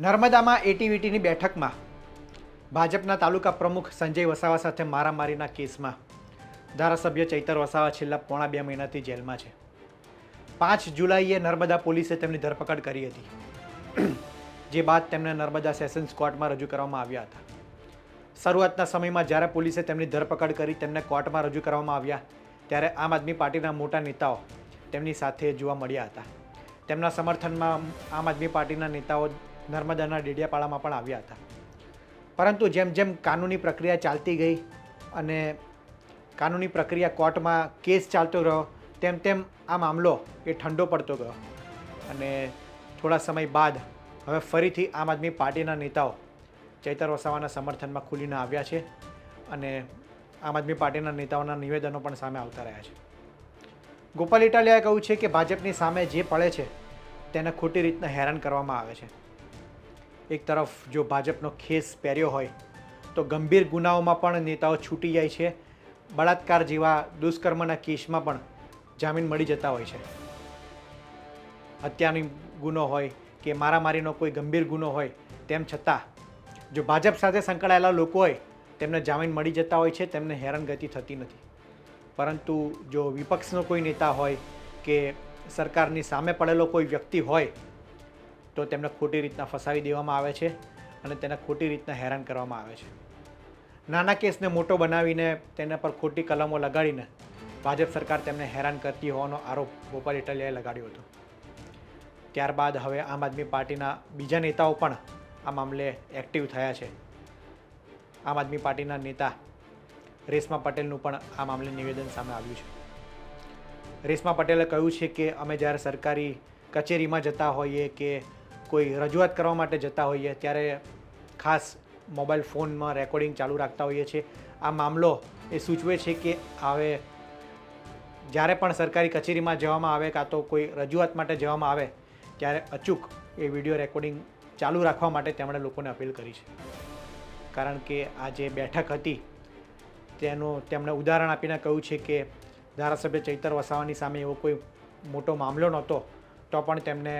નર્મદામાં એટીવીટીની બેઠકમાં ભાજપના તાલુકા પ્રમુખ સંજય વસાવા સાથે મારામારીના કેસમાં ધારાસભ્ય ચૈતર વસાવા છેલ્લા પોણા 2 મહિનાથી જેલમાં છે. 5 જુલાઈએ નર્મદા પોલીસે તેમની ધરપકડ કરી હતી, જે બાદ તેમને નર્મદા સેશન્સ કોર્ટમાં રજૂ કરવામાં આવ્યા હતા. શરૂઆતના સમયમાં જ્યારે પોલીસે તેમની ધરપકડ કરી તેમને કોર્ટમાં રજૂ કરવામાં આવ્યા ત્યારે આમ આદમી પાર્ટીના મોટા નેતાઓ તેમની સાથે જોવા મળ્યા હતા. તેમના સમર્થનમાં આમ આદમી પાર્ટીના નેતાઓ નર્મદાના ડેડિયાપાડામાં પણ આવ્યા હતા. પરંતુ જેમ જેમ કાનૂની પ્રક્રિયા ચાલતી ગઈ અને કાનૂની પ્રક્રિયા કોર્ટમાં કેસ ચાલતો રહ્યો તેમ તેમ આ મામલો એ ઠંડો પડતો ગયો અને થોડા સમય બાદ હવે ફરીથી આમ આદમી પાર્ટીના નેતાઓ ચૈતર વસાવાના સમર્થનમાં ખુલીને આવ્યા છે અને આમ આદમી પાર્ટીના નેતાઓના નિવેદનો પણ સામે આવતા રહ્યા છે. ગોપાલ ઇટાલિયાએ કહ્યું છે કે ભાજપની સામે જે પડે છે તેને ખોટી રીતના હેરાન કરવામાં આવે છે. એક તરફ જો ભાજપનો ખેસ પહેર્યો હોય તો ગંભીર ગુનાઓમાં પણ નેતાઓ છૂટી જાય છે. બળાત્કાર જેવા દુષ્કર્મના કેસમાં પણ જામીન મળી જતા હોય છે. હત્યાનો ગુનો હોય કે મારામારીનો કોઈ ગંભીર ગુનો હોય તેમ છતાં જો ભાજપ સાથે સંકળાયેલા લોકો હોય તેમને જામીન મળી જતા હોય છે, તેમને હેરાનગતિ થતી નથી. પરંતુ જો વિપક્ષનો કોઈ નેતા હોય કે સરકારની સામે પડેલો કોઈ વ્યક્તિ હોય તો તેમને ખોટી રીતના ફસાવી દેવામાં આવે છે અને તેને ખોટી રીતના હેરાન કરવામાં આવે છે. નાના કેસને મોટો બનાવીને તેના પર ખોટી કલમો લગાડીને ભાજપ સરકાર તેમને હેરાન કરતી હોવાનો આરોપ ગોપાલ ઇટાલિયાએ લગાડ્યો હતો. ત્યારબાદ હવે આમ આદમી પાર્ટીના બીજા નેતાઓ પણ આ મામલે એક્ટિવ થયા છે. આમ આદમી પાર્ટીના નેતા રેશમા પટેલનું પણ આ મામલે નિવેદન સામે આવ્યું છે. રેશમા પટેલે કહ્યું છે કે અમે જ્યારે સરકારી કચેરીમાં જતા હોઈએ કે કોઈ રજૂઆત કરવા માટે જતા હોઈએ ત્યારે ખાસ મોબાઈલ ફોનમાં રેકોર્ડિંગ ચાલુ રાખતા હોઈએ છીએ. આ મામલો એ સૂચવે છે કે હવે જ્યારે પણ સરકારી કચેરીમાં જવામાં આવે કાં તો કોઈ રજૂઆત માટે જવામાં આવે ત્યારે અચૂક એ વિડીયો રેકોર્ડિંગ ચાલુ રાખવા માટે તેમણે લોકોને અપીલ કરી છે. કારણ કે આ જે બેઠક હતી તેનું તેમણે ઉદાહરણ આપીને કહ્યું છે કે ધારાસભ્ય ચૈતર વસાવાની સામે એવો કોઈ મોટો મામલો નહોતો તો પણ તેમને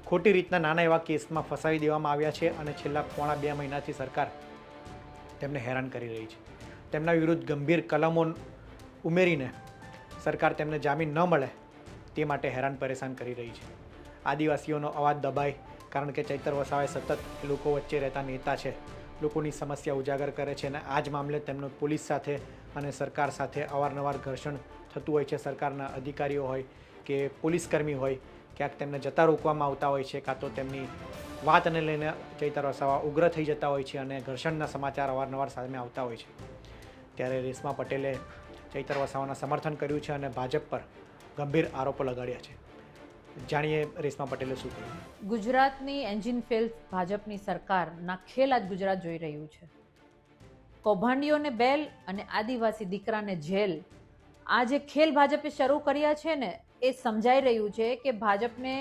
ખોટી રીતના નાના એવા કેસમાં ફસાવી દેવામાં આવ્યા છે અને છેલ્લા પોણા 2 મહિનાથી સરકાર તેમને હેરાન કરી રહી છે. તેમના વિરુદ્ધ ગંભીર કલમો ઉમેરીને સરકાર તેમને જામીન ન મળે તે માટે હેરાન પરેશાન કરી રહી છે. આદિવાસીઓનો અવાજ દબાય કારણ કે ચૈતર વસાવાએ સતત લોકો વચ્ચે રહેતા નેતા છે, લોકોની સમસ્યા ઉજાગર કરે છે અને આ જ મામલે તેમનું પોલીસ સાથે અને સરકાર સાથે અવારનવાર ઘર્ષણ થતું હોય છે. સરકારના અધિકારીઓ હોય કે પોલીસકર્મી હોય ક્યાંક તેમને જતા રોકવામાં આવતા હોય છે કાં તો તેમની વાતને લઈને ચૈતર વસાવા ઉગ્ર થઈ જતા હોય છે અને ઘર્ષણના સમાચાર અવારનવાર સામે આવતા હોય છે. ત્યારે રેશમા પટેલે ચૈતર વસાવાના સમર્થન કર્યું છે અને ભાજપ પર ગંભીર આરોપો લગાડ્યા છે. જાણીએ રેશમા પટેલે શું કહ્યું. ગુજરાતની એન્જિન ફેલ ભાજપની સરકારના ખેલ આજ ગુજરાત જોઈ રહ્યું છે. કૌભાંડીઓને બેલ અને આદિવાસી દીકરાને જેલ, આ જે ખેલ ભાજપે શરૂ કર્યા છે ને એ સમજાઈ રહ્યું છે કે ભાજપને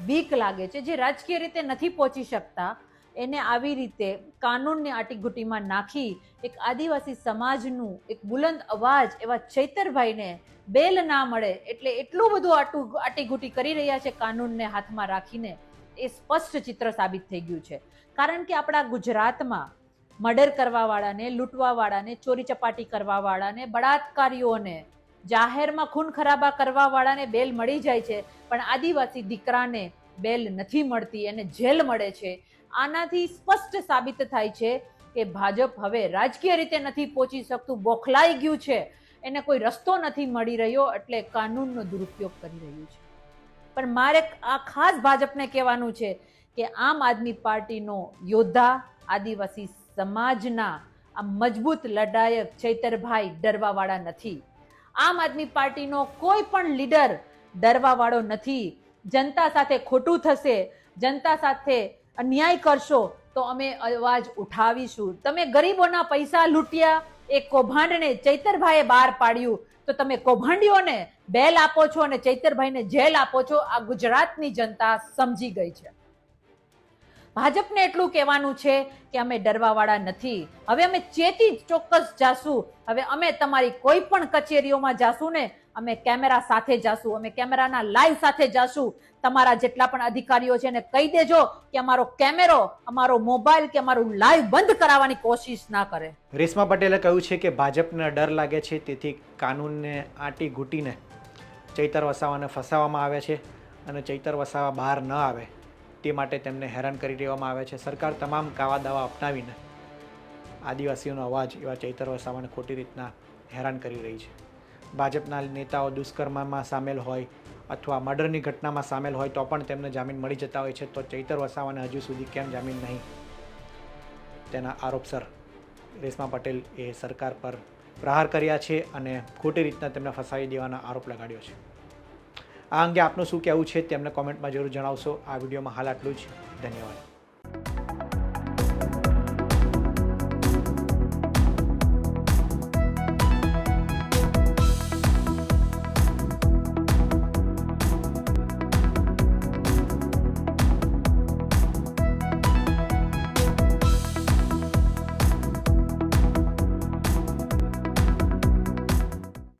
બીક લાગે છે. જે રાજકીય રીતે નથી પહોંચી શકતા એને આવી રીતે કાનૂનની આટીઘૂટીમાં નાખી એક આદિવાસી સમાજનું એક બુલંદ અવાજ એવા ચૈતરભાઈને બેલ ના મળે એટલે એટલું બધું આટીઘૂટી કરી રહ્યા છે કાનૂનને હાથમાં રાખીને, એ સ્પષ્ટ ચિત્ર સાબિત થઈ ગયું છે. કારણ કે આપણા ગુજરાતમાં મર્ડર કરવાવાળાને, લૂંટવાવાળાને, ચોરી ચપાટી કરવાવાળાને, બળાત્કારીઓને, જાહેરમાં ખૂન ખરાબા કરવાવાળાને બેલ મળી જાય છે, પણ આદિવાસી દીકરાને બેલ નથી મળતી, એને જેલ મળે છે. આનાથી સ્પષ્ટ સાબિત થાય છે કે ભાજપ હવે રાજકીય રીતે નથી પહોંચી શકતું, બોખલાઈ ગયું છે, એને કોઈ રસ્તો નથી મળી રહ્યો એટલે કાનૂનનો દુરુપયોગ કરી રહ્યું છે. પણ મારે આ ખાસ ભાજપને કહેવાનું છે કે આમ આદમી પાર્ટીનો યોદ્ધા, આદિવાસી સમાજના આ મજબૂત લડાયક ચૈતરભાઈ ડરવાવાળા નથી. આમ આદમી પાર્ટીનો કોઈ પણ લીડર ડરવાવાળો નથી. જનતા સાથે ખોટું થશે, જનતા સાથે અન્યાય કરશો તો અમે અવાજ ઉઠાવીશું. તમે ગરીબોના પૈસા લૂંટ્યા, એ કૌભાંડને ચૈતરભાઈએ બહાર પાડ્યું તો તમે કૌભાંડીઓને બેલ આપો છો અને ચૈતરભાઈને જેલ આપો છો. આ ગુજરાતની જનતા સમજી ગઈ છે. ભાજપને એટલું કહેવાનું છે કે અમે ડરવાવાળા નથી. હવે અમે ચેતી ચોક્કસ જાશું. હવે અમે તમારી કોઈ પણ કચેરીઓમાં જાશું ને અમે કેમેરા સાથે જાશું, અમે કેમેરાના લાઈવ સાથે જાશું. તમારા જેટલા પણ અધિકારીઓ છે એને કહી દેજો કે અમારો કેમેરો, અમારો મોબાઈલ કે અમારું લાઈવ બંધ કરાવવાની કોશિશ ના કરે. રેશમા પટેલે કહ્યું છે કે ભાજપને ડર લાગે છે, તેથી કાનૂનને આંટી ઘૂંટીને ચૈતર વસાવાને ફસાવવામાં આવે છે અને ચૈતર વસાવા બહાર ન આવે તે માટે તેમને હેરાન કરી દેવામાં આવે છે. સરકાર તમામ કાવા દાવા અપનાવીને આદિવાસીઓનો અવાજ એવા ચૈતર વસાવાને ખોટી રીતના હેરાન કરી રહી છે. ભાજપના નેતાઓ દુષ્કર્મમાં સામેલ હોય અથવા મર્ડરની ઘટનામાં સામેલ હોય તો પણ તેમને જામીન મળી જતા હોય છે, તો ચૈતર વસાવાને હજુ સુધી કેમ જામીન નહીં, તેના આરોપસર રેશમા પટેલ એ સરકાર પર પ્રહાર કર્યા છે અને ખોટી રીતના તેમને ફસાવી દેવાના આરોપ લગાડ્યો છે. આ અંગે આપનું શું કહેવું છે તેમને કોમેન્ટમાં જરૂર જણાવશો. આ વિડીયોમાં હાલ આટલું જ. ધન્યવાદ.